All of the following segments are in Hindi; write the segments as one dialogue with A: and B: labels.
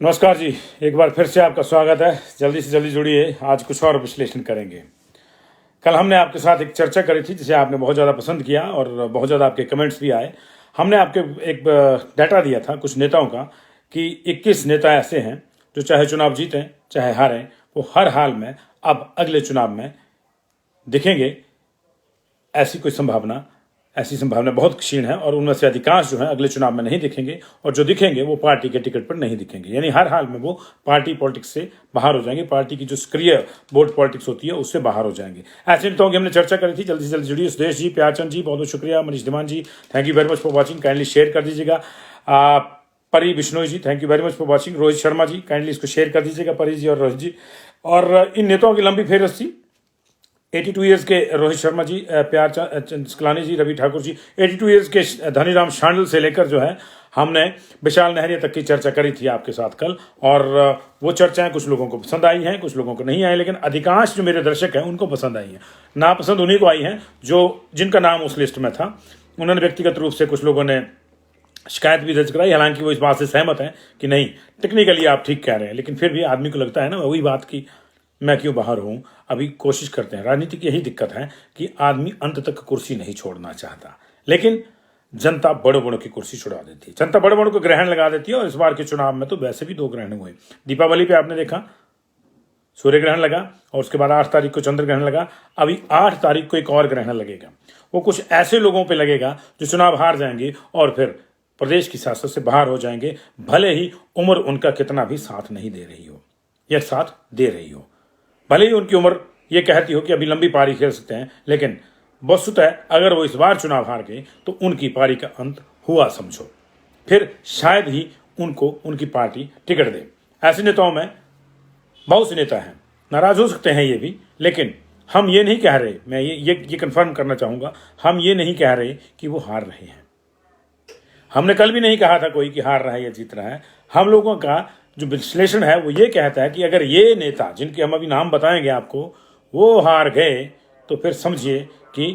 A: नमस्कार जी, एक बार फिर से आपका स्वागत है। जल्दी से जल्दी जुड़िए, आज कुछ और विश्लेषण करेंगे। कल हमने आपके साथ एक चर्चा करी थी जिसे आपने बहुत ज़्यादा पसंद किया और बहुत ज़्यादा आपके कमेंट्स भी आए। हमने आपके एक डाटा दिया था कुछ नेताओं का कि 21 नेता ऐसे हैं जो चाहे चुनाव जीतें चाहे हारें, वो हर हाल में अब अगले चुनाव में दिखेंगे। ऐसी संभावना बहुत क्षीण है और उनमें से अधिकांश जो है अगले चुनाव में नहीं दिखेंगे, और जो दिखेंगे वो पार्टी के टिकट पर नहीं दिखेंगे। यानी हर हाल में वो पार्टी पॉलिटिक्स से बाहर हो जाएंगे, पार्टी की जो सक्रिय बोर्ड पॉलिटिक्स होती है उससे बाहर हो जाएंगे। ऐसे नेताओं की हमने चर्चा करी थी। जल्दी से जल्दी जुड़िए। सुदेश जी, प्यारचंद जी, बहुत बहुत शुक्रिया। Manish Dhiman ji, thank you very much for watching, kindly share कर दीजिएगा। Pari Bishnoi ji, thank you very much for watching. Rohit Sharma ji, kindly इसको शेयर कर दीजिएगा, परी जी और रोहित जी। और इन नेताओं की लंबी फेहरिस्त थी। 82 ईयर्स के रोहित शर्मा जी, प्यारचंद सकलानी जी, रवि ठाकुर जी, 82 ईयर्स के धनीराम शांडिल से लेकर जो है हमने विशाल नहरिया तक की चर्चा करी थी आपके साथ कल। और वो चर्चाएं कुछ लोगों को पसंद आई हैं, कुछ लोगों को नहीं आई, लेकिन अधिकांश जो मेरे दर्शक हैं उनको पसंद आई हैं। नापसंद उन्हीं को आई हैं जिनका नाम उस लिस्ट में था। उन्होंने व्यक्तिगत रूप से कुछ लोगों ने शिकायत भी दर्ज कराई, हालांकि वो इस बात से सहमत हैं कि नहीं, टेक्निकली आप ठीक कह रहे हैं, लेकिन फिर भी आदमी को लगता है ना वही बात की मैं क्यों बाहर हूँ। अभी कोशिश करते हैं। राजनीति की यही दिक्कत है कि आदमी अंत तक कुर्सी नहीं छोड़ना चाहता, लेकिन जनता बड़ों बड़ों की कुर्सी छुड़ा देती है। जनता बड़ों बड़ों को ग्रहण लगा देती है। और इस बार के चुनाव में तो वैसे भी 2 ग्रहण हुए। दीपावली पे आपने देखा सूर्य ग्रहण लगा, और उसके बाद 8 तारीख को चंद्र ग्रहण लगा। अभी 8 तारीख को एक और ग्रहण लगेगा। वो कुछ ऐसे लोगों पर लगेगा जो चुनाव हार जाएंगे और फिर प्रदेश की सियासत से बाहर हो जाएंगे, भले ही उम्र उनका कितना भी साथ नहीं दे रही हो या साथ दे रही हो। भले ही उनकी उम्र ये कहती हो कि अभी लंबी पारी खेल सकते हैं, लेकिन वस्तुतः अगर वो इस बार चुनाव हार गए तो उनकी पारी का अंत हुआ समझो। फिर शायद ही उनको उनकी पार्टी टिकट दे। ऐसे नेताओं में बहुत से नेता हैं, नाराज हो सकते हैं ये भी, लेकिन हम ये नहीं कह रहे, मैं ये कंफर्म करना चाहूँगा, हम ये नहीं कह रहे कि वो हार रहे हैं। हमने कल भी नहीं कहा था कोई कि हार रहा है या जीत रहा है। हम लोगों का जो विश्लेषण है वो ये कहता है कि अगर ये नेता जिनके हम अभी नाम बताएंगे आपको वो हार गए तो फिर समझिए कि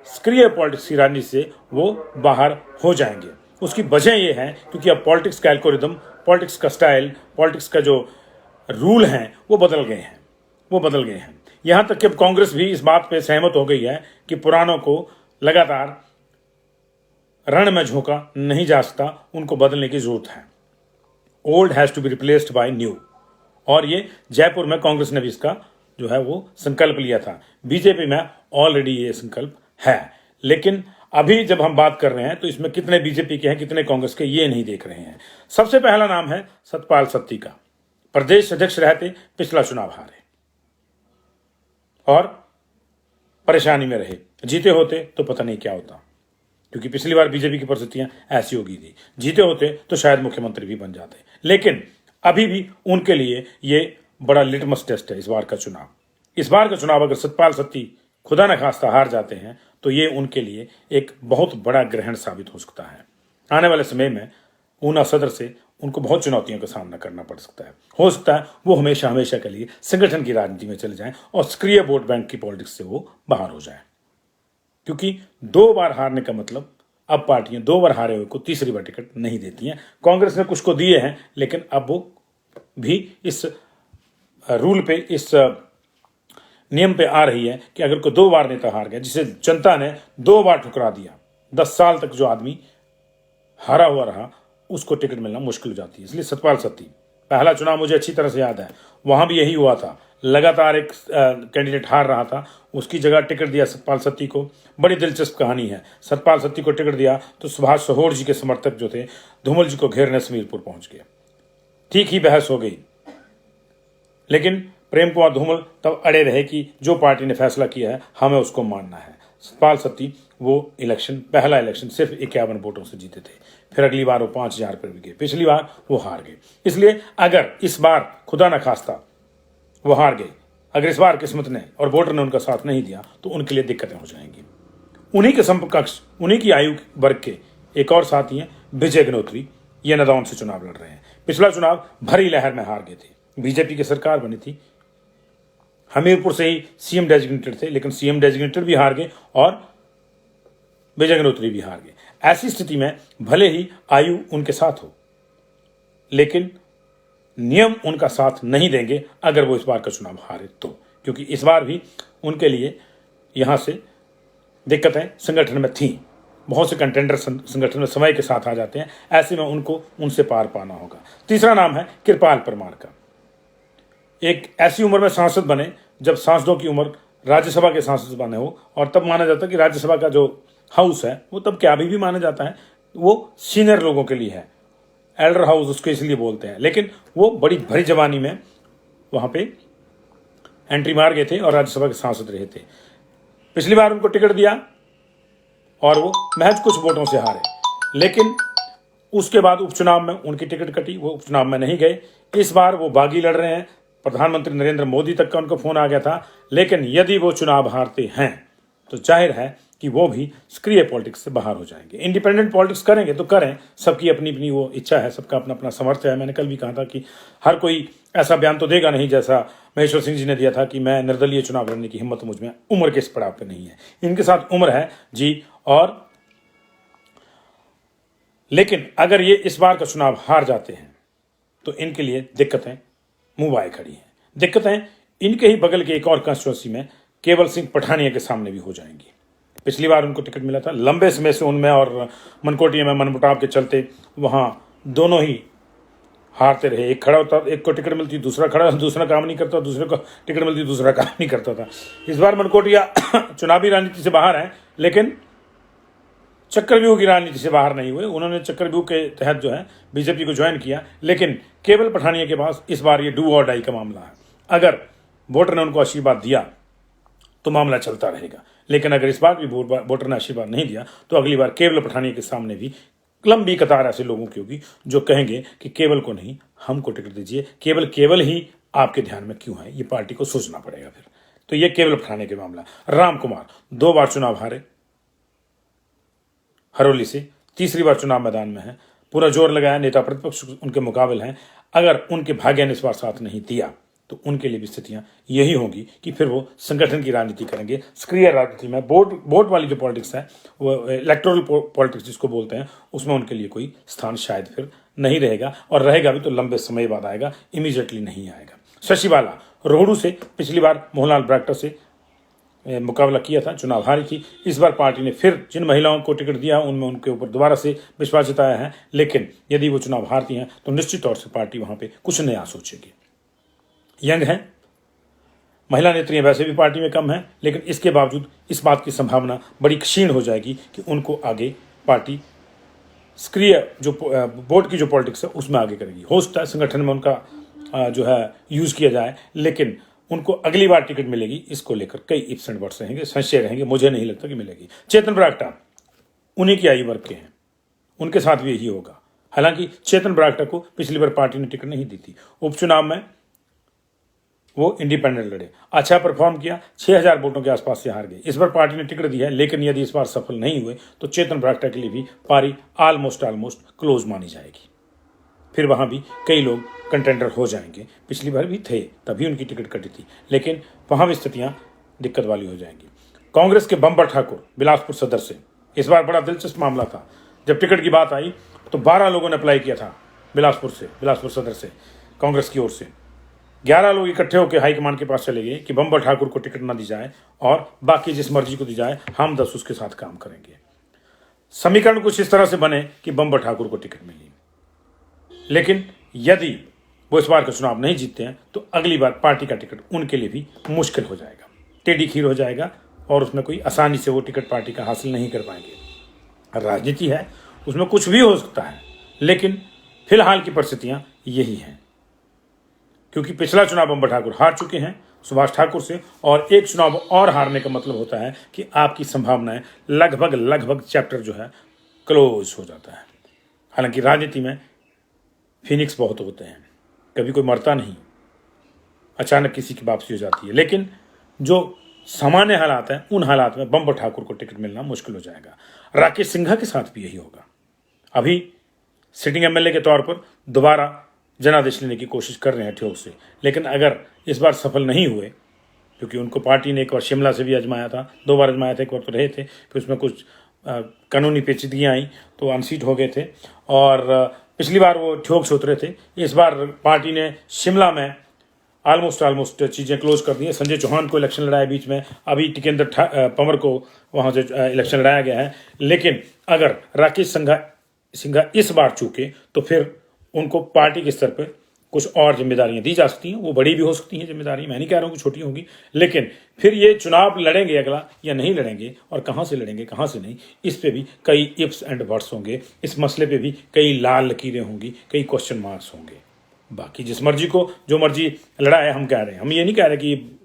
A: सक्रिय पॉलिटिक्स की राजनीति से वो बाहर हो जाएंगे। उसकी वजह ये है क्योंकि अब पॉलिटिक्स का एल्गोरिदम, पॉलिटिक्स का स्टाइल, पॉलिटिक्स का जो रूल हैं वो बदल गए हैं। यहाँ तक कि अब कांग्रेस भी इस बात पर सहमत हो गई है कि पुरानों को लगातार रण में झोंका नहीं जा सकता, उनको बदलने की जरूरत है। Old has to be replaced by new. और ये जयपुर में कांग्रेस ने भी इसका जो है वो संकल्प लिया था। बीजेपी में ऑलरेडी ये संकल्प है, लेकिन अभी जब हम बात कर रहे हैं तो इसमें कितने बीजेपी के हैं कितने कांग्रेस के ये नहीं देख रहे हैं। सबसे पहला नाम है सतपाल सत्ती का। प्रदेश अध्यक्ष रहते, पिछला चुनाव हारे और परेशानी में रहे। जीते होते तो पता नहीं क्या होता, क्योंकि पिछली बार बीजेपी की परिस्थितियां ऐसी हो गई थी। जीते होते तो शायद मुख्यमंत्री भी बन जाते, लेकिन अभी भी उनके लिए ये बड़ा लिटमस टेस्ट है इस बार का चुनाव। अगर सतपाल सत्ती खुदा न खास्ता हार जाते हैं तो ये उनके लिए एक बहुत बड़ा ग्रहण साबित हो सकता है। आने वाले समय में ऊना सदर से उनको बहुत चुनौतियों का सामना करना पड़ सकता है। हो सकता है वो हमेशा हमेशा के लिए संगठन की राजनीति में चले जाएं और सक्रिय वोट बैंक की पॉलिटिक्स से वो बाहर हो जाए, क्योंकि 2 बार हारने का मतलब अब पार्टियां 2 बार हारे हुए को तीसरी बार टिकट नहीं देती हैं। कांग्रेस ने कुछ को दिए हैं, लेकिन अब वो भी इस रूल पे, इस नियम पे आ रही है कि अगर कोई 2 बार नेता हार गया, जिसे जनता ने 2 बार ठुकरा दिया, 10 साल तक जो आदमी हारा हुआ रहा, उसको टिकट मिलना मुश्किल हो जाती है। इसलिए सतपाल सत्ती, पहला चुनाव मुझे अच्छी तरह से याद है, वहां भी यही हुआ था। लगातार एक कैंडिडेट हार रहा था, उसकी जगह टिकट दिया सतपाल सत्ती को। बड़ी दिलचस्प कहानी है। सतपाल सत्ती को टिकट दिया तो सुभाष सहोर जी के समर्थक जो थे धूमल जी को घेरने समीरपुर पहुंच गए। ठीक ही बहस हो गई, लेकिन प्रेम कुमार धूमल तब अड़े रहे कि जो पार्टी ने फैसला किया है हमें उसको मानना है। सतपाल सत्ती वो पहला इलेक्शन सिर्फ 51 वोटों से जीते थे। फिर अगली बार वो 5000 पर भी गए, पिछली बार वो हार गए। इसलिए अगर इस बार खुदा न खास्ता वो हार गए, अगर इस बार किस्मत ने और वोटर ने उनका साथ नहीं दिया तो उनके लिए दिक्कतें हो जाएंगी। उन्हीं के समकक्ष, उन्हीं की आयु वर्ग के एक और साथी हैं विजय अग्नोत्री, ये नदौन से चुनाव लड़ रहे हैं। पिछला चुनाव भरी लहर में हार गए थे, बीजेपी की सरकार बनी थी, हमीरपुर से ही सीएम डेजिग्नेटेड थे, लेकिन सीएम डेजिग्नेटेड भी हार गए और विजय अग्नोत्री भी हार गए। ऐसी स्थिति में भले ही आयु उनके साथ हो, लेकिन नियम उनका साथ नहीं देंगे अगर वो इस बार का चुनाव हारे तो, क्योंकि इस बार भी उनके लिए यहाँ से दिक्कतें संगठन में थी। बहुत से कंटेंडर संगठन में समय के साथ आ जाते हैं, ऐसे में उनको उनसे पार पाना होगा। तीसरा नाम है कृपाल परमार का। एक ऐसी उम्र में सांसद बने जब सांसदों की उम्र राज्यसभा के सांसद बने हो, और तब माना जाता है कि राज्यसभा का जो हाउस है वो तब क्या अभी भी माना जाता है वो सीनियर लोगों के लिए है, एल्डर हाउस उसको इसलिए बोलते हैं। लेकिन वो बड़ी भरी जवानी में वहां पे एंट्री मार गए थे और राज्यसभा के सांसद रहे थे। पिछली बार उनको टिकट दिया और वो महज कुछ वोटों से हारे, लेकिन उसके बाद उपचुनाव में उनकी टिकट कटी, वो उपचुनाव में नहीं गए। इस बार वो बागी लड़ रहे हैं, प्रधानमंत्री नरेंद्र मोदी तक का उनको फोन आ गया था। लेकिन यदि वो चुनाव हारते हैं तो जाहिर है कि वो भी सक्रिय पॉलिटिक्स से बाहर हो जाएंगे। इंडिपेंडेंट पॉलिटिक्स करेंगे तो करें, सबकी अपनी अपनी वो इच्छा है, सबका अपना अपना सामर्थ्य है। मैंने कल भी कहा था कि हर कोई ऐसा बयान तो देगा नहीं जैसा महेश्वर सिंह जी ने दिया था कि मैं निर्दलीय चुनाव लड़ने की हिम्मत मुझ में उम्र के इस पड़ाव पे नहीं है। इनके साथ उम्र है जी, और लेकिन अगर ये इस बार का चुनाव हार जाते हैं तो इनके लिए दिक्कतें मुंह बाए खड़ी हैं। दिक्कतें इनके ही बगल के एक और कंस्टिट्यूंसी में केवल सिंह पठानिया के सामने भी हो जाएंगी। पिछली बार उनको टिकट मिला था, लंबे समय से उनमें और मनकोटिया में मनमुटाव के चलते वहां दोनों ही हारते रहे। एक खड़ा होता, एक को टिकट मिलती, दूसरा खड़ा, दूसरा काम नहीं करता, दूसरे को टिकट मिलती, दूसरा काम नहीं करता था। इस बार मनकोटिया चुनावी राजनीति से बाहर है, लेकिन चक्रव्यूह की राजनीति से बाहर नहीं हुए। उन्होंने चक्रव्यूह के तहत जो है बीजेपी को ज्वाइन किया, लेकिन केवल पठानिया के पास इस बार ये डू और डाई का मामला है। अगर वोटर ने उनको आशीर्वाद दिया तो मामला चलता रहेगा, लेकिन अगर इस बार भी वोटर ने आशीर्वाद नहीं दिया तो अगली बार केवल पठानिया के सामने भी लंबी कतार ऐसे लोगों की होगी जो कहेंगे कि केवल को नहीं, हमको टिकट दीजिए। केवल ही आपके ध्यान में क्यों है, ये पार्टी को सोचना पड़ेगा फिर। तो ये केवल पठानिया के मामला। राम कुमार 2 बार चुनाव हारे हरोली से, तीसरी बार चुनाव मैदान में है, पूरा जोर लगाया, नेता प्रतिपक्ष उनके मुकाबले हैं। अगर उनके भाग्य ने इस बार साथ नहीं दिया तो उनके लिए भी स्थितियां यही होंगी कि फिर वो संगठन की राजनीति करेंगे, सक्रिय राजनीति में। वोट वाली जो पॉलिटिक्स है, वो इलेक्टोरल पॉलिटिक्स जिसको बोलते हैं, उसमें उनके लिए कोई स्थान शायद फिर नहीं रहेगा, और रहेगा भी तो लंबे समय बाद आएगा, इमीडिएटली नहीं आएगा। शशि बाला रोहडू से पिछली बार मोहनलाल ब्राक्टा से मुकाबला किया था, चुनाव हारी थी। इस बार पार्टी ने फिर जिन महिलाओं को टिकट दिया उनमें उनके ऊपर दोबारा से विश्वास जताया है, लेकिन यदि वो चुनाव हारती हैं तो निश्चित तौर से पार्टी वहां पे कुछ नया सोचेगी। यंग है, महिला नेत्रियां वैसे भी पार्टी में कम है, लेकिन इसके बावजूद इस बात की संभावना बड़ी क्षीण हो जाएगी कि उनको आगे पार्टी सक्रिय जो वोट की जो पॉलिटिक्स है उसमें आगे करेगी। हो सकता है संगठन में उनका जो है यूज किया जाए, लेकिन उनको अगली बार टिकट मिलेगी इसको लेकर कई इफ्स एंड बट्स रहेंगे, संशय रहेंगे। मुझे नहीं लगता कि मिलेगी। चेतन ब्राक्टा उन्हीं की आयु वर्ग के हैं, उनके साथ भी यही होगा। हालांकि चेतन ब्राक्टा को पिछली बार पार्टी ने टिकट नहीं दी थी, उपचुनाव में वो इंडिपेंडेंट लड़े, अच्छा परफॉर्म किया, 6000 वोटों के आसपास से हार गए। इस बार पार्टी ने टिकट दी है, लेकिन यदि इस बार सफल नहीं हुए तो चेतन ब्राक्टा के लिए भी पारी ऑलमोस्ट क्लोज मानी जाएगी। फिर वहां भी कई लोग कंटेंडर हो जाएंगे। पिछली बार भी थे, तभी उनकी टिकट कटी थी, लेकिन वहां भी स्थितियां दिक्कत वाली हो जाएंगी। कांग्रेस के बंबर ठाकुर बिलासपुर सदर से, इस बार बड़ा दिलचस्प मामला था। जब टिकट की बात आई तो 12 लोगों ने अप्लाई किया था बिलासपुर सदर से कांग्रेस की ओर से। 11 लोग इकट्ठे होकर हाईकमान के पास चले गए कि बंबर ठाकुर को टिकट न दी जाए और बाकी जिस मर्जी को दी जाए, हम 10 उसके साथ काम करेंगे। समीकरण कुछ इस तरह से बने कि बंबर ठाकुर को टिकट मिली, लेकिन यदि वो इस बार का चुनाव नहीं जीतते हैं तो अगली बार पार्टी का टिकट उनके लिए भी मुश्किल हो जाएगा, टेढ़ी खीर हो जाएगा, और उसमें कोई आसानी से वो टिकट पार्टी का हासिल नहीं कर पाएंगे। राजनीति है, उसमें कुछ भी हो सकता है, लेकिन फिलहाल की परिस्थितियां यही हैं। क्योंकि पिछला चुनाव बंबर ठाकुर हार चुके हैं सुभाष ठाकुर से, और एक चुनाव और हारने का मतलब होता है कि आपकी संभावनाएं लगभग चैप्टर जो है क्लोज हो जाता है। हालांकि राजनीति में फिनिक्स बहुत होते हैं, कभी कोई मरता नहीं, अचानक किसी की वापसी हो जाती है, लेकिन जो सामान्य हालात हैं उन हालात में बंबर ठाकुर को टिकट मिलना मुश्किल हो जाएगा। राकेश सिंघा के साथ भी यही होगा। अभी सिटिंग एमएलए के तौर पर दोबारा जनादेश लेने की कोशिश कर रहे हैं ठोक से, लेकिन अगर इस बार सफल नहीं हुए, क्योंकि उनको पार्टी ने एक बार शिमला से भी आजमाया था, 2 बार आजमाया था, एक बार तो रहे थे, फिर उसमें कुछ कानूनी पेचीदगियाँ आई तो अनसीट हो गए थे, और पिछली बार वो ठोक से उतरे थे, इस बार पार्टी ने शिमला में ऑलमोस्ट चीज़ें क्लोज कर दी हैं। संजय चौहान को इलेक्शन लड़ाया बीच में, अभी टिकेंद्र पंवर को वहाँ से इलेक्शन लड़ाया गया है। लेकिन अगर राकेश सिंघा इस बार चूके तो फिर उनको पार्टी के स्तर पर कुछ और जिम्मेदारियां दी जा सकती हैं। वो बड़ी भी हो सकती हैं जिम्मेदारी, मैं नहीं कह रहा हूँ कि छोटी होंगी, लेकिन फिर ये चुनाव लड़ेंगे अगला या नहीं लड़ेंगे, और कहाँ से लड़ेंगे कहाँ से नहीं, इस पे भी कई इफ्स एंड बट्स होंगे। इस मसले पे भी कई लाल लकीरें होंगी, कई क्वेश्चन मार्क्स होंगे। बाकी जिस मर्जी को जो मर्जी लड़ा है, हम कह रहे हैं, हम ये नहीं कह रहे कि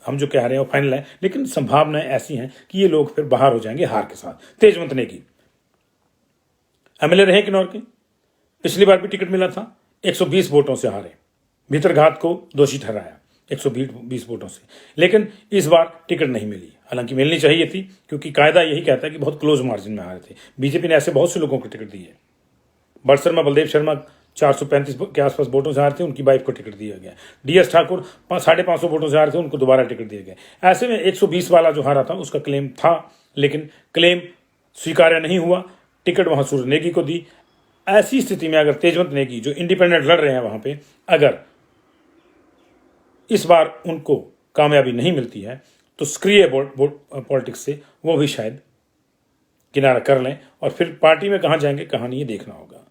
A: हम जो कह रहे हैं वो फाइनल है, लेकिन संभावनाएं ऐसी हैं कि ये लोग फिर बाहर हो जाएंगे हार के साथ। तेजवंत नेगी एमएलए रहे किन्नौर के, पिछली बार भी टिकट मिला था, 120 वोटों से हारे, भीतरघात को दोषी ठहराया 120 वोटों से, लेकिन इस बार टिकट नहीं मिली। हालांकि मिलनी चाहिए थी, क्योंकि कायदा यही कहता है कि बहुत क्लोज मार्जिन में हारे थे। बीजेपी ने ऐसे बहुत से लोगों को टिकट दी है। बलदेव शर्मा 435 के आसपास वोटों से हारे थे, उनकी वाइफ को टिकट दिया गया। डीएस ठाकुर 550 वोटों से हारे थे, उनको दोबारा टिकट दिया गया। ऐसे में 120 वाला जो हारा था उसका क्लेम था, लेकिन क्लेम स्वीकार्य नहीं हुआ, टिकट वहां सूर्य नेगी को दी। ऐसी स्थिति में अगर तेजवंत नेगी जो इंडिपेंडेंट लड़ रहे हैं वहां पे, अगर इस बार उनको कामयाबी नहीं मिलती है तो सक्रिय पॉलिटिक्स से वो भी शायद किनारा कर लें, और फिर पार्टी में कहां जाएंगे कहां नहीं, ये देखना होगा।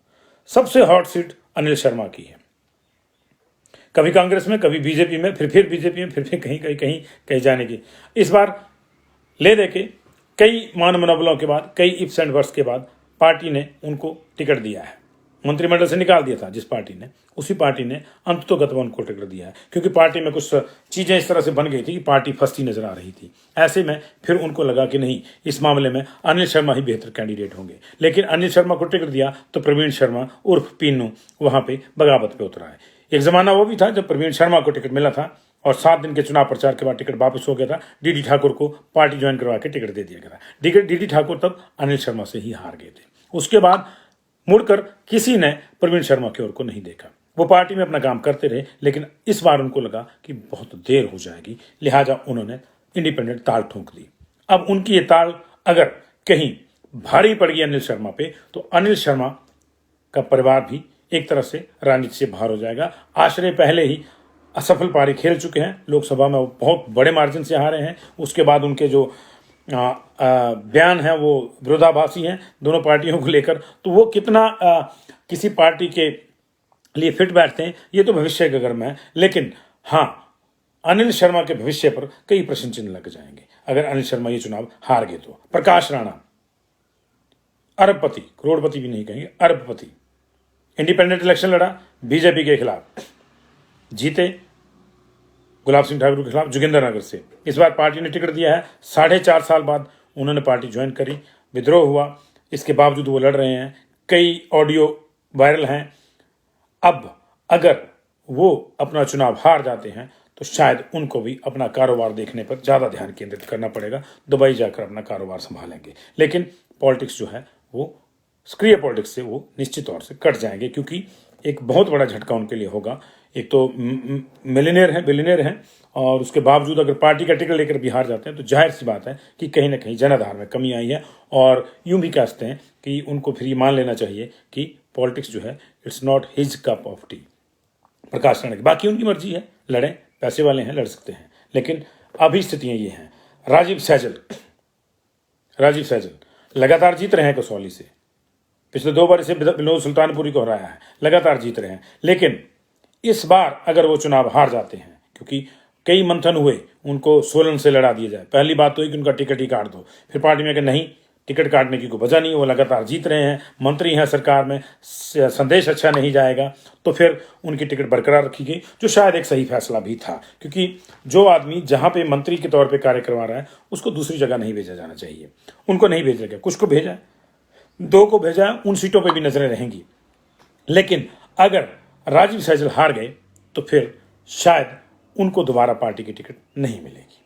A: सबसे हॉट सीट अनिल शर्मा की है, कभी कांग्रेस में, कभी बीजेपी में, फिर बीजेपी में, फिर कहीं जाने की। इस बार ले दे के कई मान मनोबलों के बाद, कई इफ्स एंड बट्स के बाद पार्टी ने उनको टिकट दिया है। मंत्रिमंडल से निकाल दिया था जिस पार्टी ने, उसी पार्टी ने अंततोगत्वा उनको टिकट दिया है, क्योंकि पार्टी में कुछ चीज़ें इस तरह से बन गई थी कि पार्टी फंसती नजर आ रही थी। ऐसे में फिर उनको लगा कि नहीं, इस मामले में अनिल शर्मा ही बेहतर कैंडिडेट होंगे। लेकिन अनिल शर्मा को टिकट दिया तो प्रवीण शर्मा उर्फ पीनू वहां पे बगावत पे उतरा है। एक जमाना वो भी था जब प्रवीण शर्मा को टिकट मिला था और 7 दिन के चुनाव प्रचार के बाद टिकट वापस हो गया था। डीडी ठाकुर को पार्टी ज्वाइन करवा के टिकट दे दिया गया था। डीडी ठाकुर तब अनिल शर्मा से ही हार गए थे। उसके बाद मुड़कर किसी ने प्रवीण शर्मा की ओर को नहीं देखा। वो पार्टी में अपना काम करते रहे, लेकिन इस बार उनको लगा कि बहुत देर हो जाएगी, लिहाजा उन्होंने इंडिपेंडेंट ताल ठोक दी। अब उनकी ये ताल अगर कहीं भारी पड़ गई अनिल शर्मा पे, तो अनिल शर्मा का परिवार भी एक तरह से राजनीति से बाहर हो जाएगा। आश्रय पहले ही असफल पारी खेल चुके हैं, लोकसभा में बहुत बड़े मार्जिन से हारे हैं। उसके बाद उनके जो बयान है वो विरोधाभासी हैं दोनों पार्टियों को लेकर, तो वो कितना किसी पार्टी के लिए फिट बैठते हैं ये तो भविष्य का गर्म है। लेकिन हाँ, अनिल शर्मा के भविष्य पर कई प्रश्न चिन्ह लग जाएंगे अगर अनिल शर्मा ये चुनाव हार गए तो। प्रकाश राणा अरबपति, करोड़पति भी नहीं कहेंगे, अरबपति, इंडिपेंडेंट इलेक्शन लड़ा, बीजेपी के खिलाफ जीते, गुलाब सिंह ठाकुर के खिलाफ जोगिंदर नगर से। इस बार पार्टी ने टिकट दिया है, 4.5 साल बाद उन्होंने पार्टी ज्वाइन करी, विद्रोह हुआ, इसके बावजूद वो लड़ रहे हैं, कई ऑडियो वायरल हैं। अब अगर वो अपना चुनाव हार जाते हैं तो शायद उनको भी अपना कारोबार देखने पर ज़्यादा ध्यान केंद्रित करना पड़ेगा, दुबई जाकर अपना कारोबार संभालेंगे। लेकिन पॉलिटिक्स जो है वो सक्रिय पॉलिटिक्स से वो निश्चित तौर से कट जाएंगे, क्योंकि एक बहुत बड़ा झटका उनके लिए होगा। एक तो बिलियनियर हैं, और उसके बावजूद अगर पार्टी का टिकट लेकर भी हार जाते हैं तो जाहिर सी बात है कि कहीं ना कहीं जनाधार में कमी आई है। और यूं भी कहते हैं कि उनको फिर ये मान लेना चाहिए कि पॉलिटिक्स जो है it's not his cup of tea. Prakash Rana की बाकी उनकी मर्जी है, लड़ें, पैसे वाले हैं, लड़ सकते हैं, लेकिन अभी स्थितियां ये हैं। राजीव सैजल लगातार जीत रहे हैं कसौली से, पिछले 2 बार इसे विनोद सुल्तानपुरी को हराया है, लगातार जीत रहे हैं। लेकिन इस बार अगर वो चुनाव हार जाते हैं, क्योंकि कई मंथन हुए उनको सोलन से लड़ा दिया जाए, पहली बात तो कि उनका टिकट ही काट दो, फिर पार्टी में कि नहीं, टिकट काटने की कोई वजह नहीं, वो लगातार जीत रहे हैं, मंत्री हैं सरकार में, संदेश अच्छा नहीं जाएगा, तो फिर उनकी टिकट बरकरार रखी गई, जो शायद एक सही फैसला भी था। क्योंकि जो आदमी जहां पे मंत्री के तौर पे कार्य करवा रहा है उसको दूसरी जगह नहीं भेजा जाना चाहिए। उनको नहीं भेजा गया, कुछ को भेजा, 2 को भेजा, उन सीटों पर भी नजरें रहेंगी। लेकिन अगर राजीव सैजल हार गए तो फिर शायद उनको दोबारा पार्टी की टिकट नहीं मिलेगी।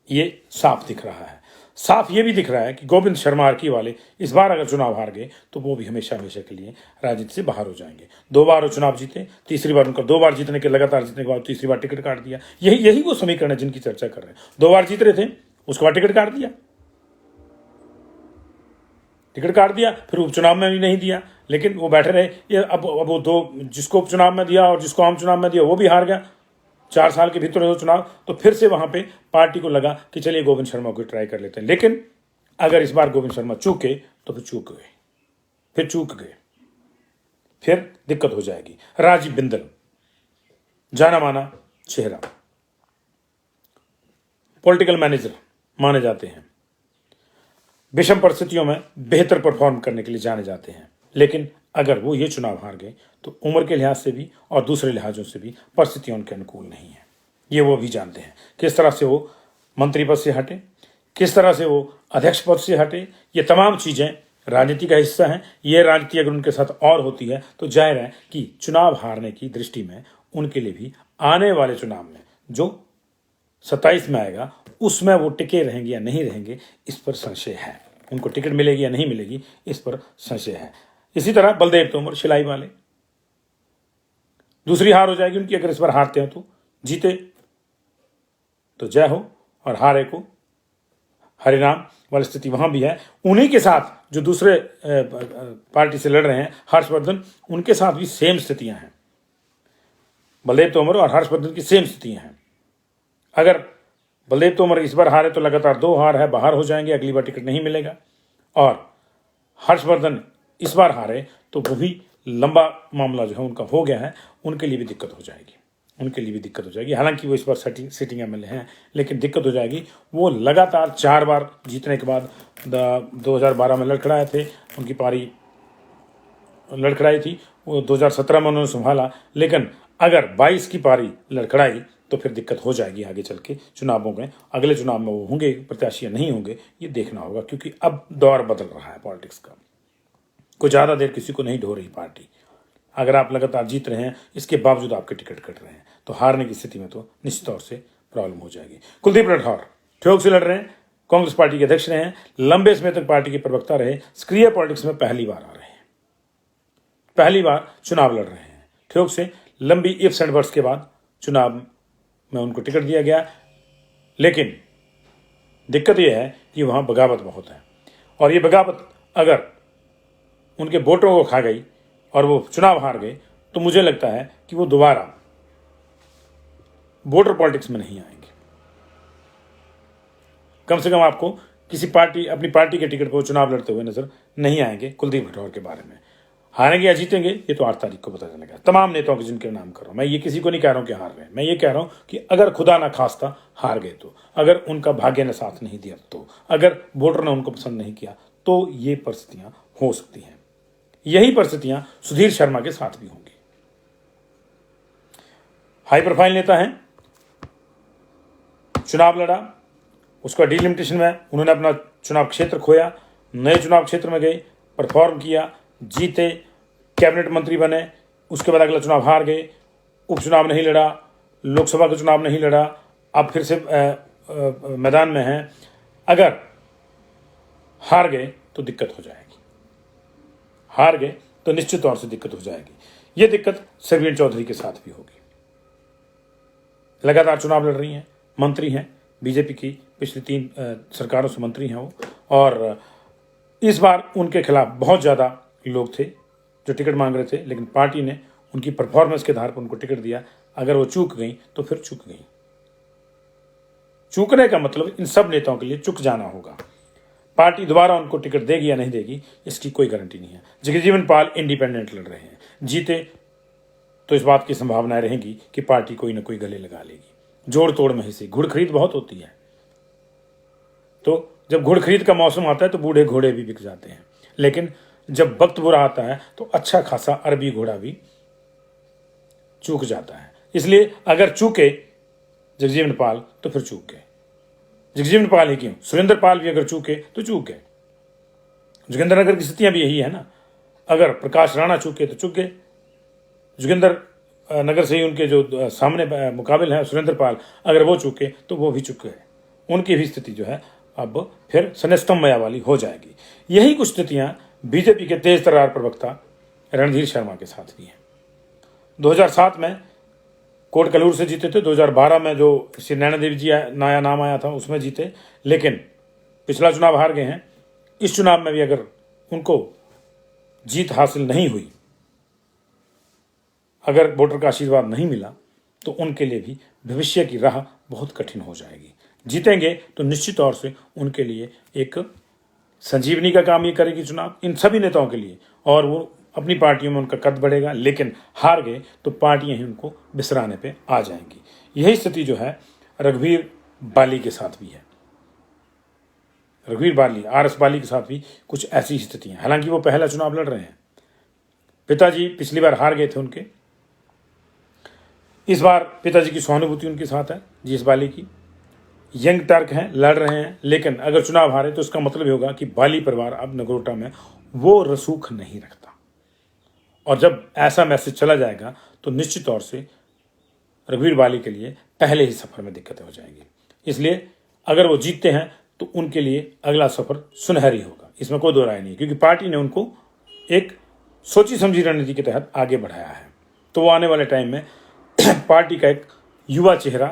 A: ये साफ दिख रहा है। साफ ये भी दिख रहा है कि गोविंद शर्मा अर्की वाले इस बार अगर चुनाव हार गए तो वो भी हमेशा के लिए राजनीति से बाहर हो जाएंगे। 2 बार वो चुनाव जीते, तीसरी बार उनका 2 बार जीतने के लगातार जीतने के बाद तीसरी बार टिकट काट दिया। यही वो समीकरण है जिनकी चर्चा कर रहे हैं। 2 बार जीत रहे थे, उसके बाद टिकट काट दिया। टिकट काट दिया, फिर उपचुनाव में भी नहीं दिया, लेकिन वो बैठे रहे। ये अब वो दो, जिसको उपचुनाव में दिया और जिसको आम चुनाव में दिया, वो भी हार गया। 4 साल के भीतर हो चुनाव, तो फिर से वहां पे पार्टी को लगा कि चलिए गोविंद शर्मा को ट्राई कर लेते हैं। लेकिन अगर इस बार गोविंद शर्मा चूके तो फिर चूक गए, फिर दिक्कत हो जाएगी। राजीव बिंदल जाना माना चेहरा, पॉलिटिकल मैनेजर माने जाते हैं, विषम परिस्थितियों में बेहतर परफॉर्म करने के लिए जाने जाते हैं। लेकिन अगर वो ये चुनाव हार गए तो उम्र के लिहाज से भी और दूसरे लिहाजों से भी परिस्थितियां उनके अनुकूल नहीं है। ये वो भी जानते हैं। किस तरह से वो मंत्री पद से हटे, किस तरह से वो अध्यक्ष पद से हटे, ये तमाम चीजें राजनीति का हिस्सा हैं। ये राजनीति अगर उनके साथ और होती है तो जाहिर है कि चुनाव हारने की दृष्टि में उनके लिए भी आने वाले चुनाव में जो 27 में आएगा उसमें वो टिके रहेंगे या नहीं रहेंगे, इस पर संशय है। उनको टिकट मिलेगी या नहीं मिलेगी, इस पर संशय है। इसी तरह बलदेव तोमर शिलाई वाले, दूसरी हार हो जाएगी उनकी। अगर इस बार हारते हैं तो जीते तो जय हो, और हारे को हरिनाम वाली स्थिति वहां भी है। उन्हीं के साथ जो दूसरे पार्टी से लड़ रहे हैं, हर्षवर्धन, उनके साथ भी सेम स्थितियां हैं। बलदेव तोमर और हर्षवर्धन की सेम स्थितियां हैं। अगर बलदेव तोमर इस बार हारे तो लगातार 2 हार है, बाहर हो जाएंगे, अगली बार टिकट नहीं मिलेगा। और हर्षवर्धन इस बार हारे तो वो भी लंबा मामला जो है उनका हो गया है, उनके लिए भी दिक्कत हो जाएगी। हालांकि वो इस बार सिटिंग एमएलए हैं, लेकिन दिक्कत हो जाएगी। वो लगातार 4 बार जीतने के बाद 2012 में लड़खड़ाए थे, उनकी पारी लड़खड़ाई थी। वो 2017 में उन्होंने संभाला, लेकिन अगर 22 की पारी लड़खड़ाई तो फिर दिक्कत हो जाएगी आगे चल के चुनावों में। अगले चुनाव में वो होंगे प्रत्याशी या नहीं होंगे, ये देखना होगा, क्योंकि अब दौर बदल रहा है पॉलिटिक्स का। कोई ज़्यादा देर किसी को नहीं ढो रही पार्टी। अगर आप लगातार जीत रहे हैं, इसके बावजूद आपके टिकट कट रहे हैं, तो हारने की स्थिति में तो निश्चित तौर से प्रॉब्लम हो जाएगी। कुलदीप राठौर ठोक से लड़ रहे हैं, कांग्रेस पार्टी के अध्यक्ष रहे हैं, लंबे समय तक पार्टी के प्रवक्ता रहे, सक्रिय पॉलिटिक्स में पहली बार आ रहे हैं, पहली बार चुनाव लड़ रहे हैं। ठोक से लंबी इफ्स एंड बट्स के बाद चुनाव में उनको टिकट दिया गया, लेकिन दिक्कत यह है कि वहां बगावत बहुत है, और ये बगावत अगर उनके वोटरों को खा गई और वो चुनाव हार गए तो मुझे लगता है कि वो दोबारा वोटर पॉलिटिक्स में नहीं आएंगे। कम से कम आपको किसी पार्टी, अपनी पार्टी के टिकट पर चुनाव लड़ते हुए नजर नहीं आएंगे। कुलदीप राठौर के बारे में हारेंगे या जीतेंगे ये तो 8 तारीख को पता चलेगा। तमाम नेताओं के जिनके नाम कर रहा हूं मैं, ये किसी को नहीं कह रहा हूं कि हार रहे हैं, मैं ये कह रहा हूं कि अगर खुदा ना खास्ता हार गए तो, अगर उनका भाग्य ने साथ नहीं दिया तो, अगर वोटर ने उनको पसंद नहीं किया तो ये परिस्थितियां हो सकती हैं। यही परिस्थितियां सुधीर शर्मा के साथ भी होंगी। हाई प्रोफाइल नेता हैं, चुनाव लड़ा, उसका डिलिमिटेशन में उन्होंने अपना चुनाव क्षेत्र खोया, नए चुनाव क्षेत्र में गए, परफॉर्म किया, जीते, कैबिनेट मंत्री बने, उसके बाद अगला चुनाव हार गए, उपचुनाव नहीं लड़ा, लोकसभा का चुनाव नहीं लड़ा, अब फिर से मैदान में हैं। अगर हार गए तो दिक्कत हो जाएगी, हार गए तो निश्चित तौर से दिक्कत हो जाएगी। यह दिक्कत सरवीण चौधरी के साथ भी होगी। लगातार चुनाव लड़ रही हैं, मंत्री हैं, बीजेपी की पिछली 3 सरकारों से मंत्री हैं वो, और इस बार उनके खिलाफ बहुत ज़्यादा लोग थे जो टिकट मांग रहे थे, लेकिन पार्टी ने उनकी परफॉर्मेंस के आधार पर उनको टिकट दिया। अगर वो चूक गई तो फिर चूक गई। चूकने का मतलब इन सब नेताओं के लिए चुक जाना होगा। पार्टी दोबारा उनको टिकट देगी या नहीं देगी इसकी कोई गारंटी नहीं है। जगजीवन पाल इंडिपेंडेंट लड़ रहे हैं, जीते तो इस बात की संभावनाएं रहेंगी कि पार्टी कोई ना कोई गले लगा लेगी। जोड़ तोड़ में हिस्से, घुड़ खरीद बहुत होती है, तो जब घुड़ खरीद का मौसम आता है तो बूढ़े घोड़े भी बिक जाते हैं, लेकिन जब वक्त बुरा आता है तो अच्छा खासा अरबी घोड़ा भी चूक जाता है। इसलिए अगर चूके जगजीवन पाल तो फिर चूक गए। जगजीवन पाल ही क्यों, सुरेंद्र पाल भी अगर चूके तो चूक गए। जोगिंदरनगर की स्थितियां भी यही है ना, अगर प्रकाश राणा चूके तो चूक गए। जोगिंदर नगर से ही उनके जो सामने मुकाबिल है सुरेंद्र पाल, अगर वो चूके तो वो भी चूक गए। उनकी भी स्थिति जो है अब फिर सनेस्तमया वाली हो जाएगी। यही कुछ स्थितियां बीजेपी के तेज तर्रार प्रवक्ता रणधीर शर्मा के साथ भी हैं। 2007 में कोट कलूर से जीते थे, 2012 में जो श्री नैना देवी जी नया नाम आया था उसमें जीते, लेकिन पिछला चुनाव हार गए हैं। इस चुनाव में भी अगर उनको जीत हासिल नहीं हुई, अगर वोटर का आशीर्वाद नहीं मिला, तो उनके लिए भी भविष्य की राह बहुत कठिन हो जाएगी। जीतेंगे तो निश्चित तौर से उनके लिए एक संजीवनी का काम ये करेगी चुनाव, इन सभी नेताओं के लिए, और वो अपनी पार्टियों में उनका कद बढ़ेगा। लेकिन हार गए तो पार्टियां ही उनको बिसराने पे आ जाएंगी। यही स्थिति जो है रघुवीर बाली के साथ भी है। रघुवीर बाली, आर.एस. बाली के साथ भी कुछ ऐसी स्थितियां। हालांकि वो पहला चुनाव लड़ रहे हैं, पिताजी पिछली बार हार गए थे उनके, इस बार पिताजी की सहानुभूति उनके साथ है जीएस बाली की। यंग टर्क हैं, लड़ रहे हैं, लेकिन अगर चुनाव हारे तो इसका मतलब ये होगा कि बाली परिवार अब नगरोटा में वो रसूख नहीं रखता, और जब ऐसा मैसेज चला जाएगा तो निश्चित तौर से रघुवीर बाली के लिए पहले ही सफर में दिक्कतें हो जाएंगी। इसलिए अगर वो जीतते हैं तो उनके लिए अगला सफर सुनहरी होगा, इसमें कोई दो राय नहीं, क्योंकि पार्टी ने उनको एक सोची समझी रणनीति के तहत आगे बढ़ाया है। तो वो आने वाले टाइम में पार्टी का एक युवा चेहरा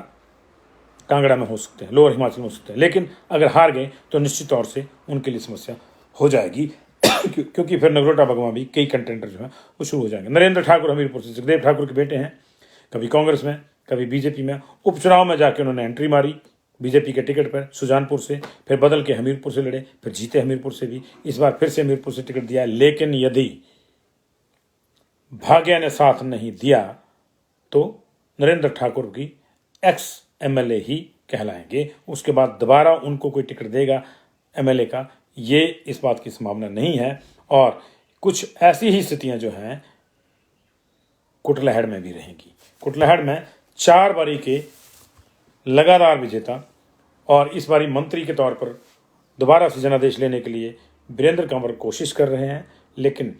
A: कांगड़ा में हो सकते हैं, लोअर हिमाचल में हो सकते हैं। लेकिन अगर हार गए तो निश्चित तौर से उनके लिए समस्या हो जाएगी क्योंकि फिर नगरोटा बगवा भी कई कंटेंडर जो है वो शुरू हो जाएंगे। नरेंद्र ठाकुर हमीरपुर से, जगदेव ठाकुर के बेटे हैं, कभी कांग्रेस में कभी बीजेपी में। उपचुनाव में जाके उन्होंने एंट्री मारी बीजेपी के टिकट पर सुजानपुर से, फिर बदल के हमीरपुर से लड़े, फिर जीते हमीरपुर से भी, इस बार फिर से हमीरपुर से टिकट दिया। लेकिन यदि भाग्य ने साथ नहीं दिया तो नरेंद्र ठाकुर की एक्स एमएलए ही कहलाएंगे। उसके बाद दोबारा उनको कोई टिकट देगा एमएलए का, ये इस बात की संभावना नहीं है। और कुछ ऐसी ही स्थितियां जो हैं कुटलैहड़ में भी रहेंगी। कुटलैहड़ में 4 बारी के लगातार विजेता और इस बारी मंत्री के तौर पर दोबारा से जनादेश लेने के लिए वीरेंद्र कंवर कोशिश कर रहे हैं, लेकिन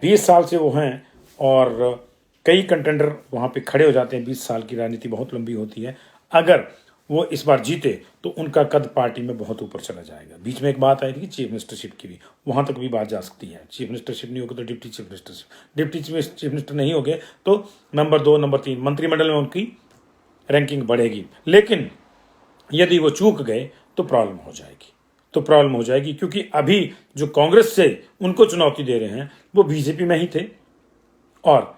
A: 20 साल से वो हैं और कई कंटेंडर वहाँ पे खड़े हो जाते हैं। 20 साल की राजनीति बहुत लंबी होती है। अगर वो इस बार जीते तो उनका कद पार्टी में बहुत ऊपर चला जाएगा। बीच में एक बात आई थी कि चीफ मिनिस्टरशिप की भी, वहाँ तक भी बात जा सकती है। चीफ मिनिस्टरशिप नहीं होगी तो deputy chief ministership, deputy chief minister नहीं हो गए तो नंबर 2 नंबर 3 मंत्रिमंडल में उनकी रैंकिंग बढ़ेगी। लेकिन यदि वो चूक गए तो प्रॉब्लम हो जाएगी, क्योंकि अभी जो कांग्रेस से उनको चुनौती दे रहे हैं वो बीजेपी में ही थे, और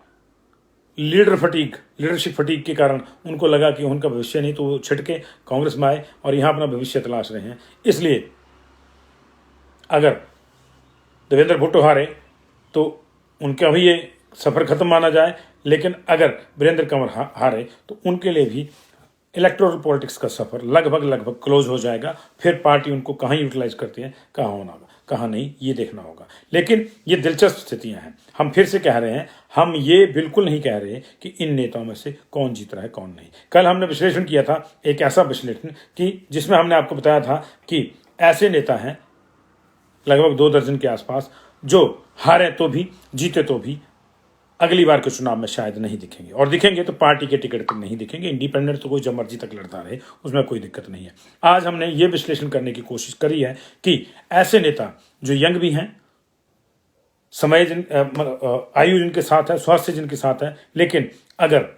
A: लीडरशिप फटीग के कारण उनको लगा कि उनका भविष्य नहीं, तो वो छिटके कांग्रेस में आए और यहां अपना भविष्य तलाश रहे हैं। इसलिए अगर देवेंद्र भुट्टो हारे तो उनका भी ये सफर खत्म माना जाए, लेकिन अगर वीरेंद्र कंवर हारे तो उनके लिए भी इलेक्टोरल पॉलिटिक्स का सफर लगभग क्लोज हो जाएगा। फिर पार्टी उनको कहाँ यूटिलाइज करती है, कहाँ होना होगा, कहाँ नहीं, ये देखना होगा। लेकिन ये दिलचस्प स्थितियां हैं। हम फिर से कह रहे हैं, हम ये बिल्कुल नहीं कह रहे कि इन नेताओं में से कौन जीत रहा है कौन नहीं। कल हमने विश्लेषण किया था, एक ऐसा विश्लेषण कि जिसमें हमने आपको बताया था कि ऐसे नेता हैं लगभग 2 दर्जन के आसपास जो हारे तो भी जीते तो भी अगली बार के चुनाव में शायद नहीं दिखेंगे, और दिखेंगे तो पार्टी के टिकट पर नहीं दिखेंगे। इंडिपेंडेंट तो कोई जब मर्जी तक लड़ता रहे, उसमें कोई दिक्कत नहीं है। आज हमने ये विश्लेषण करने की कोशिश करी है कि ऐसे नेता जो यंग भी हैं, समय आयु जिनके साथ है, स्वास्थ्य जिनके साथ है, लेकिन अगर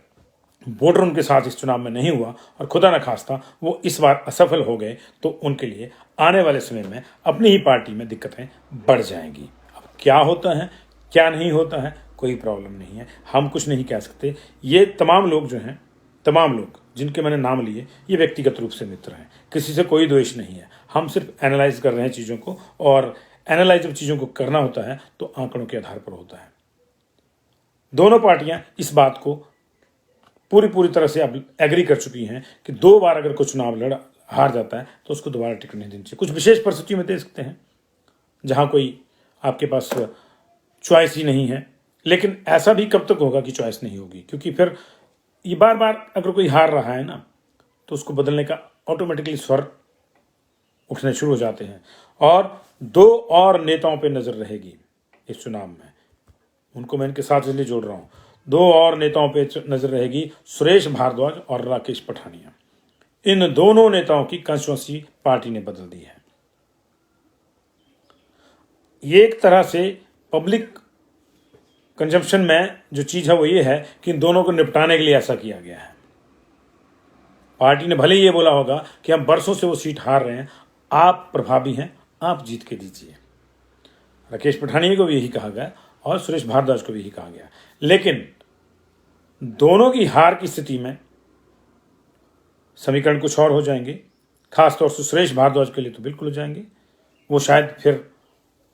A: वोटर उनके साथ इस चुनाव में नहीं हुआ और खुदा न खास्ता वो इस बार असफल हो गए तो उनके लिए आने वाले समय में अपनी ही पार्टी में दिक्कतें बढ़ जाएंगी। अब क्या होता है क्या नहीं होता है कोई प्रॉब्लम नहीं है, हम कुछ नहीं कह सकते। ये तमाम लोग जो हैं, तमाम लोग जिनके मैंने नाम लिए, ये व्यक्तिगत रूप से मित्र हैं, किसी से कोई द्वेष नहीं है। हम सिर्फ एनालाइज कर रहे हैं चीज़ों को, और एनालाइज जब चीज़ों को करना होता है तो आंकड़ों के आधार पर होता है। दोनों पार्टियां इस बात को पूरी तरह से अब एग्री कर चुकी हैं कि 2 बार अगर कोई चुनाव हार जाता है तो उसको दोबारा टिकट नहीं देनी चाहिए। कुछ विशेष परिस्थितियों में दे सकते हैं जहां कोई आपके पास चॉइस ही नहीं है, लेकिन ऐसा भी कब तक होगा कि चॉइस नहीं होगी, क्योंकि फिर ये बार अगर कोई हार रहा है ना तो उसको बदलने का ऑटोमेटिकली स्वर उठने शुरू हो जाते हैं। और 2 और नेताओं पे नजर रहेगी इस चुनाव में, उनको मैं इनके साथ इसलिए जोड़ रहा हूं। 2 और नेताओं पे नजर रहेगी, सुरेश भारद्वाज और राकेश पठानिया। इन दोनों नेताओं की कंस्टिट्यूएंसी पार्टी ने बदल दी है। ये एक तरह से पब्लिक कंजम्पशन में जो चीज है वो ये है कि इन दोनों को निपटाने के लिए ऐसा किया गया है। पार्टी ने भले ही ये बोला होगा कि हम बरसों से वो सीट हार रहे हैं, आप प्रभावी हैं, आप जीत के दीजिए। राकेश पठानिया को भी यही कहा गया और सुरेश भारद्वाज को भी यही कहा गया। लेकिन दोनों की हार की स्थिति में समीकरण कुछ और हो जाएंगे। खासतौर से सुरेश भारद्वाज के लिए तो बिल्कुल हो जाएंगे, वो शायद फिर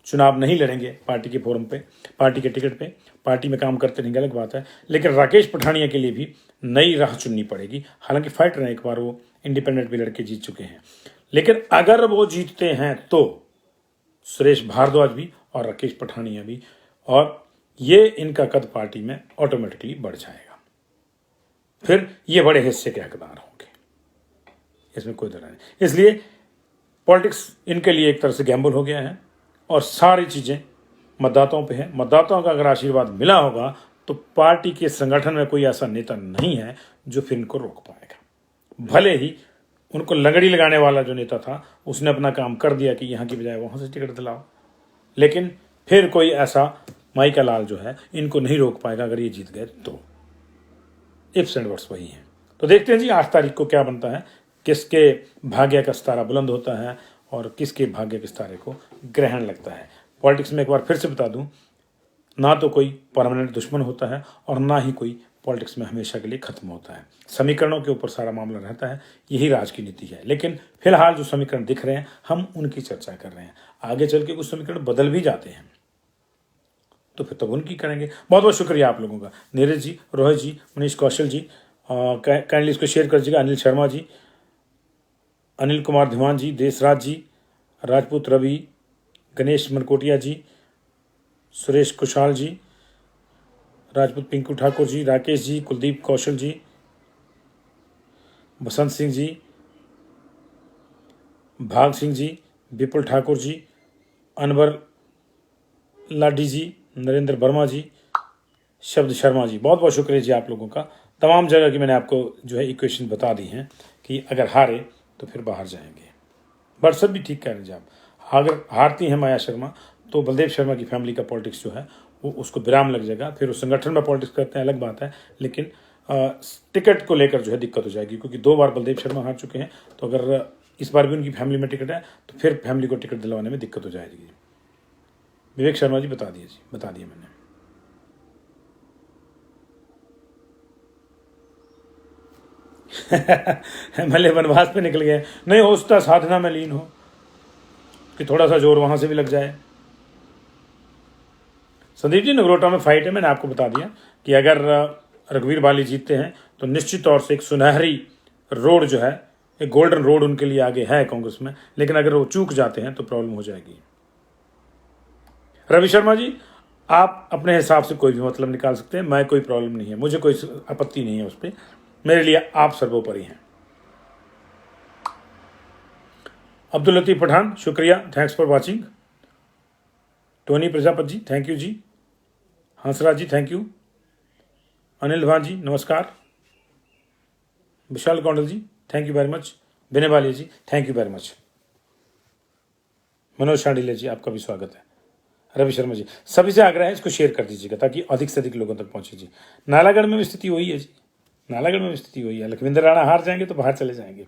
A: चुनाव नहीं लड़ेंगे पार्टी के फोरम पे, पार्टी के टिकट पे, पार्टी में काम करते रहेंगे अलग बात है। लेकिन राकेश पठानिया के लिए भी नई राह चुननी पड़ेगी। हालांकि फाइटर हैं, एक बार वो इंडिपेंडेंट भी लड़के जीत चुके हैं। लेकिन अगर वो जीतते हैं तो सुरेश भारद्वाज भी और राकेश पठानिया भी, और ये इनका कद पार्टी में ऑटोमेटिकली बढ़ जाएगा। फिर ये बड़े हिस्से के हकदार होंगे, इसमें कोई डर नहीं। इसलिए पॉलिटिक्स इनके लिए एक तरह से गैम्बल हो गया है और सारी चीज़ें मतदाताओं पे है। मतदाताओं का अगर आशीर्वाद मिला होगा तो पार्टी के संगठन में कोई ऐसा नेता नहीं है जो फिर इनको रोक पाएगा। भले ही उनको लगड़ी लगाने वाला जो नेता था उसने अपना काम कर दिया कि यहाँ की बजाय वहाँ से टिकट दिलाओ, लेकिन फिर कोई ऐसा माइका लाल जो है इनको नहीं रोक पाएगा अगर ये जीत गए तो। इफ्स एंड बट्स वही हैं। तो देखते हैं जी 8 तारीख को क्या बनता है, किसके भाग्य का सितारा बुलंद होता है और किसके भाग्य के सितारे को ग्रहण लगता है। पॉलिटिक्स में एक बार फिर से बता दूं, ना तो कोई परमानेंट दुश्मन होता है और ना ही कोई पॉलिटिक्स में हमेशा के लिए खत्म होता है। समीकरणों के ऊपर सारा मामला रहता है, यही राज की नीति है। लेकिन फिलहाल जो समीकरण दिख रहे हैं हम उनकी चर्चा कर रहे हैं। आगे चल के कुछ समीकरण बदल भी जाते हैं तो फिर तब उनकी करेंगे। बहुत बहुत शुक्रिया आप लोगों का, नीरज जी, रोहित जी, मनीष कौशल जी, काइंडली इसको शेयर कर दीजिएगा। अनिल शर्मा जी, अनिल कुमार धीमान जी, देशराज जी, राजपूत रवि, गणेश मनकोटिया जी, सुरेश कुशाल जी, राजपूत पिंकू ठाकुर जी, राकेश जी, कुलदीप कौशल जी, बसंत सिंह जी, भाग सिंह जी, विपुल ठाकुर जी, अनवर लाडी जी, नरेंद्र वर्मा जी, शब्द शर्मा जी, बहुत बहुत शुक्रिया जी आप लोगों का। तमाम जगह की मैंने आपको जो है इक्वेशन बता दी हैं कि अगर हारे तो फिर बाहर जाएंगे। व्हाट्सएप भी ठीक कह रहे हैं जी आप। अगर हारती हैं माया शर्मा तो बलदेव शर्मा की फैमिली का पॉलिटिक्स जो है वो उसको विराम लग जाएगा। फिर उस संगठन में पॉलिटिक्स करते हैं अलग बात है, लेकिन टिकट को लेकर जो है दिक्कत हो जाएगी, क्योंकि 2 बार बलदेव शर्मा हार चुके हैं। तो अगर इस बार भी उनकी फैमिली में टिकट है तो फिर फैमिली को टिकट दिलवाने में दिक्कत हो जाएगी। विवेक शर्मा जी बता दिए मैंने। भले वनवास पे निकल गए, नहीं होता साधना में लीन हो कि थोड़ा सा जोर वहां से भी लग जाए। संदीप जी, नगरोटा में फाइट है, मैंने आपको बता दिया कि अगर रघुवीर बाली जीतते हैं तो निश्चित तौर से एक सुनहरी रोड जो है, एक गोल्डन रोड उनके लिए आगे है कांग्रेस में। लेकिन अगर वो चूक जाते हैं तो प्रॉब्लम हो जाएगी। रवि शर्मा जी, आप अपने हिसाब से कोई भी मतलब निकाल सकते हैं, मैं कोई प्रॉब्लम नहीं है, मुझे कोई आपत्ति नहीं है उस पर। मेरे लिए आप सर्वोपरि हैं। अब्दुल लतीफ पठान, शुक्रिया, thanks for watching. Tony Prajapati ji, thank you ji. Hansraj ji, thank you. Anil Bhan ji, नमस्कार। Vishal Kaundal ji, thank you very much. Vinay Walia ji, thank you very much. Manoj Shandile ji, आपका भी स्वागत है। रवि शर्मा जी, सभी से आग्रह है इसको शेयर कर दीजिएगा ताकि अधिक से अधिक लोगों तक पहुंचे जी। नालागढ़ में भी स्थिति वही है जी, नालागढ़ में भी स्थिति वही है। लखविंदर राणा हार जाएंगे तो बाहर चले जाएंगे।